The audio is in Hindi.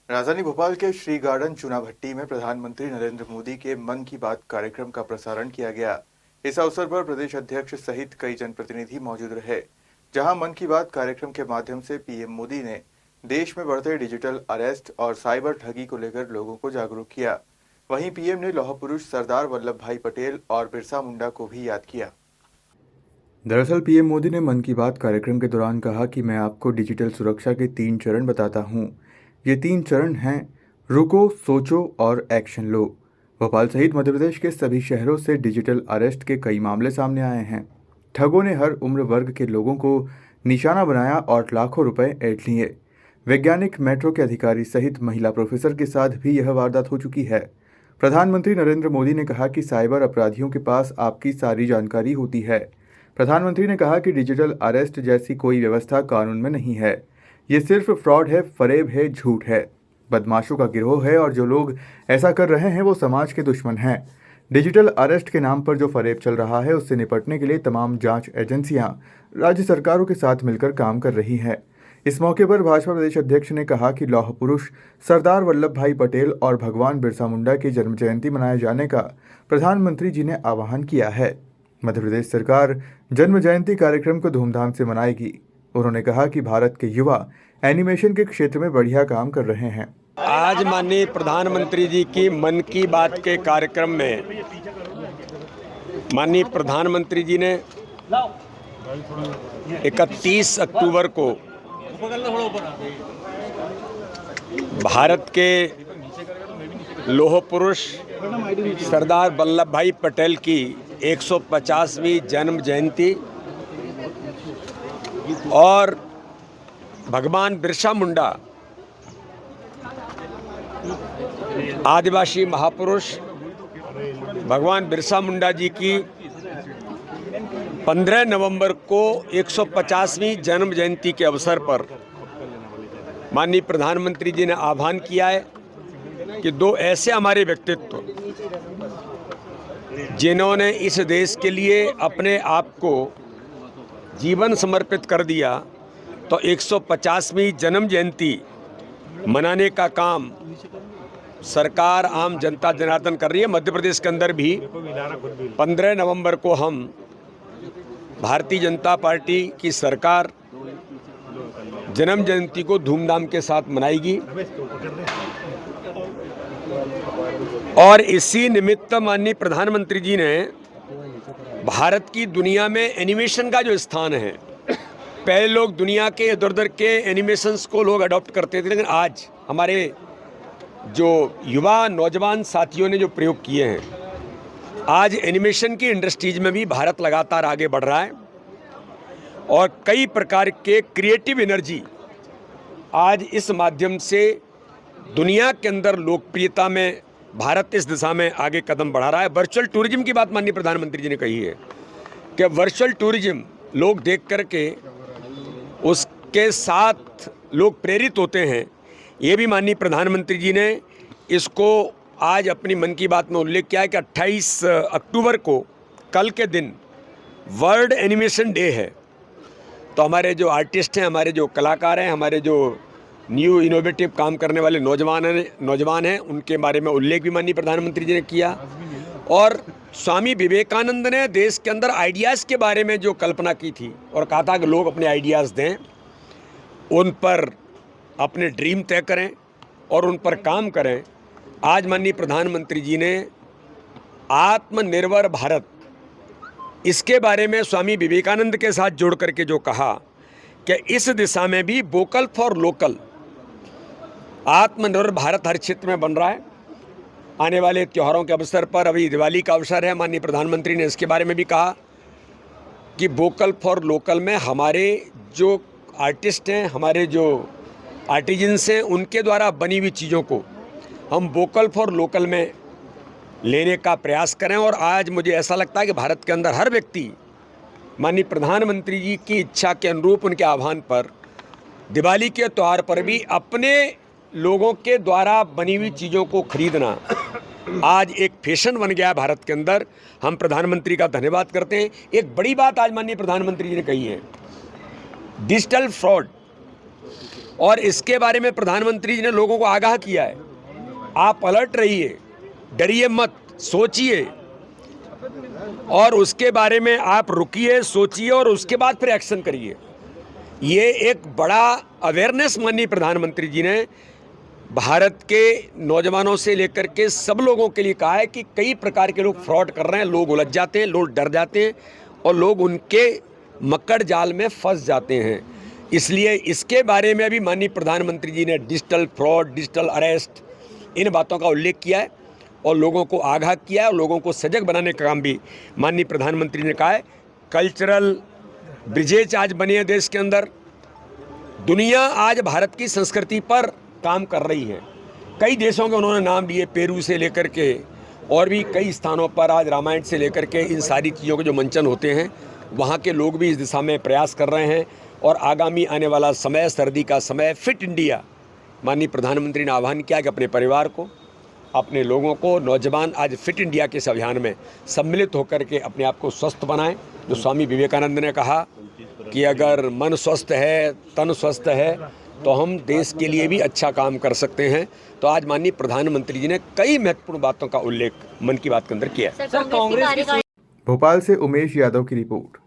राजधानी भोपाल के श्री गार्डन चुनाभट्टी में प्रधानमंत्री नरेंद्र मोदी के मन की बात कार्यक्रम का प्रसारण किया गया। इस अवसर पर प्रदेश अध्यक्ष सहित कई जनप्रतिनिधि मौजूद रहे, जहां मन की बात कार्यक्रम के माध्यम से पीएम मोदी ने देश में बढ़ते डिजिटल अरेस्ट और साइबर ठगी को लेकर लोगों को जागरूक किया। वहीं पीएम ने लौह पुरुष सरदार वल्लभ भाई पटेल और बिरसा मुंडा को भी याद किया। दरअसल पीएम मोदी ने मन की बात कार्यक्रम के दौरान कहा कि मैं आपको डिजिटल सुरक्षा के 3 चरण बताता हूं। ये 3 चरण हैं: रुको, सोचो और एक्शन लो। भोपाल सहित मध्य प्रदेश के सभी शहरों से डिजिटल अरेस्ट के कई मामले सामने आए हैं। ठगों ने हर उम्र वर्ग के लोगों को निशाना बनाया और लाखों रुपए ऐंठ लिए। वैज्ञानिक, मेट्रो के अधिकारी सहित महिला प्रोफेसर के साथ भी यह वारदात हो चुकी है। प्रधानमंत्री नरेंद्र मोदी ने कहा कि साइबर अपराधियों के पास आपकी सारी जानकारी होती है। प्रधानमंत्री ने कहा कि डिजिटल अरेस्ट जैसी कोई व्यवस्था कानून में नहीं है। ये सिर्फ फ्रॉड है, फरेब है, झूठ है, बदमाशों का गिरोह है और जो लोग ऐसा कर रहे हैं वो समाज के दुश्मन हैं। डिजिटल अरेस्ट के नाम पर जो फरेब चल रहा है उससे निपटने के लिए तमाम जांच एजेंसियां राज्य सरकारों के साथ मिलकर काम कर रही हैं। इस मौके पर भाजपा प्रदेश अध्यक्ष ने कहा कि लौह पुरुष सरदार वल्लभ भाई पटेल और भगवान बिरसा मुंडा की जन्म जयंती मनाए जाने का प्रधानमंत्री जी ने आह्वान किया है। मध्य प्रदेश सरकार जन्म जयंती कार्यक्रम को धूमधाम से मनाएगी। उन्होंने कहा कि भारत के युवा एनिमेशन के क्षेत्र में बढ़िया काम कर रहे हैं। आज माननीय प्रधानमंत्री जी की मन की बात के कार्यक्रम में माननीय प्रधानमंत्री जी ने 31 अक्टूबर को भारत के लौह पुरुष सरदार वल्लभ भाई पटेल की 150वीं जन्म जयंती और भगवान बिरसा मुंडा आदिवासी महापुरुष भगवान बिरसा मुंडा जी की 15 नवंबर को 150वीं जन्म जयंती के अवसर पर माननीय प्रधानमंत्री जी ने आह्वान किया है कि दो ऐसे हमारे व्यक्तित्व जिन्होंने इस देश के लिए अपने आप को जीवन समर्पित कर दिया, तो 150वीं जन्म जयंती मनाने का काम सरकार आम जनता जनार्दन कर रही है। मध्य प्रदेश के अंदर भी 15 नवंबर को हम भारतीय जनता पार्टी की सरकार जन्म जयंती को धूमधाम के साथ मनाएगी और इसी निमित्त माननीय प्रधानमंत्री जी ने भारत की दुनिया में एनिमेशन का जो स्थान है, पहले लोग दुनिया के इधर उधर के एनिमेशंस को लोग अडॉप्ट करते थे, लेकिन आज हमारे जो युवा नौजवान साथियों ने जो प्रयोग किए हैं, आज एनिमेशन की इंडस्ट्रीज में भी भारत लगातार आगे बढ़ रहा है और कई प्रकार के क्रिएटिव एनर्जी आज इस माध्यम से दुनिया के अंदर लोकप्रियता में भारत इस दिशा में आगे कदम बढ़ा रहा है। वर्चुअल टूरिज्म की बात माननीय प्रधानमंत्री जी ने कही है कि वर्चुअल टूरिज्म लोग देख करके उसके साथ लोग प्रेरित होते हैं। ये भी माननीय प्रधानमंत्री जी ने इसको आज अपनी मन की बात में उल्लेख किया है कि 28 अक्टूबर को कल के दिन वर्ल्ड एनिमेशन डे है। तो हमारे जो आर्टिस्ट हैं, हमारे जो कलाकार हैं, हमारे जो न्यू इनोवेटिव काम करने वाले नौजवान हैं, उनके बारे में उल्लेख भी माननीय प्रधानमंत्री जी ने किया। और स्वामी विवेकानंद ने देश के अंदर आइडियाज़ के बारे में जो कल्पना की थी और कहा था कि लोग अपने आइडियाज़ दें, उन पर अपने ड्रीम तय करें और उन पर काम करें। आज माननीय प्रधानमंत्री जी ने आत्मनिर्भर भारत, इसके बारे में स्वामी विवेकानंद के साथ जोड़ करके जो कहा कि इस दिशा में भी वोकल फॉर लोकल, आत्मनिर्भर भारत हर क्षेत्र में बन रहा है। आने वाले त्योहारों के अवसर पर, अभी दिवाली का अवसर है, माननीय प्रधानमंत्री ने इसके बारे में भी कहा कि वोकल फॉर लोकल में हमारे जो आर्टिस्ट हैं, हमारे जो आर्टिजन्स हैं, उनके द्वारा बनी हुई चीज़ों को हम वोकल फॉर लोकल में लेने का प्रयास करें। और आज मुझे ऐसा लगता है कि भारत के अंदर हर व्यक्ति माननीय प्रधानमंत्री जी की इच्छा के अनुरूप, उनके आह्वान पर दिवाली के त्यौहार पर भी अपने लोगों के द्वारा बनी हुई चीज़ों को खरीदना आज एक फैशन बन गया है भारत के अंदर। हम प्रधानमंत्री का धन्यवाद करते हैं। एक बड़ी बात आज माननीय प्रधानमंत्री जी ने कही है, डिजिटल फ्रॉड और इसके बारे में प्रधानमंत्री जी ने लोगों को आगाह किया है। आप अलर्ट रहिए, डरिए मत, सोचिए और उसके बारे में आप रुकिए, सोचिए और उसके बाद फिर एक्शन करिए। ये एक बड़ा अवेयरनेस माननीय प्रधानमंत्री जी ने भारत के नौजवानों से लेकर के सब लोगों के लिए कहा है कि कई प्रकार के लोग फ्रॉड कर रहे हैं, लोग उलझ जाते हैं, लोग डर जाते हैं और लोग उनके मक्कड़ जाल में फंस जाते हैं। इसलिए इसके बारे में भी माननीय प्रधानमंत्री जी ने डिजिटल फ्रॉड, डिजिटल अरेस्ट, इन बातों का उल्लेख किया है और लोगों को आगाह किया है और लोगों को सजग बनाने का काम भी माननीय प्रधानमंत्री ने कहा है। कल्चरल ब्रिजेज आज बने हैं देश के अंदर। दुनिया आज भारत की संस्कृति पर काम कर रही है। कई देशों के उन्होंने नाम लिए, पेरू से लेकर के और भी कई स्थानों पर आज रामायण से लेकर के इन सारी चीज़ों के जो मंचन होते हैं, वहाँ के लोग भी इस दिशा में प्रयास कर रहे हैं। और आगामी आने वाला समय, सर्दी का समय, फिट इंडिया, माननीय प्रधानमंत्री ने आह्वान किया कि अपने परिवार को, अपने लोगों को, नौजवान आज फिट इंडिया के इस अभियान में सम्मिलित होकर के अपने आप को स्वस्थ बनाएं। जो स्वामी विवेकानंद ने कहा कि अगर मन स्वस्थ है, तन स्वस्थ है, तो हम देश के लिए भी अच्छा काम कर सकते हैं। तो आज माननीय प्रधानमंत्री जी ने कई महत्वपूर्ण बातों का उल्लेख मन की बात के अंदर किया है। भोपाल से उमेश यादव की रिपोर्ट।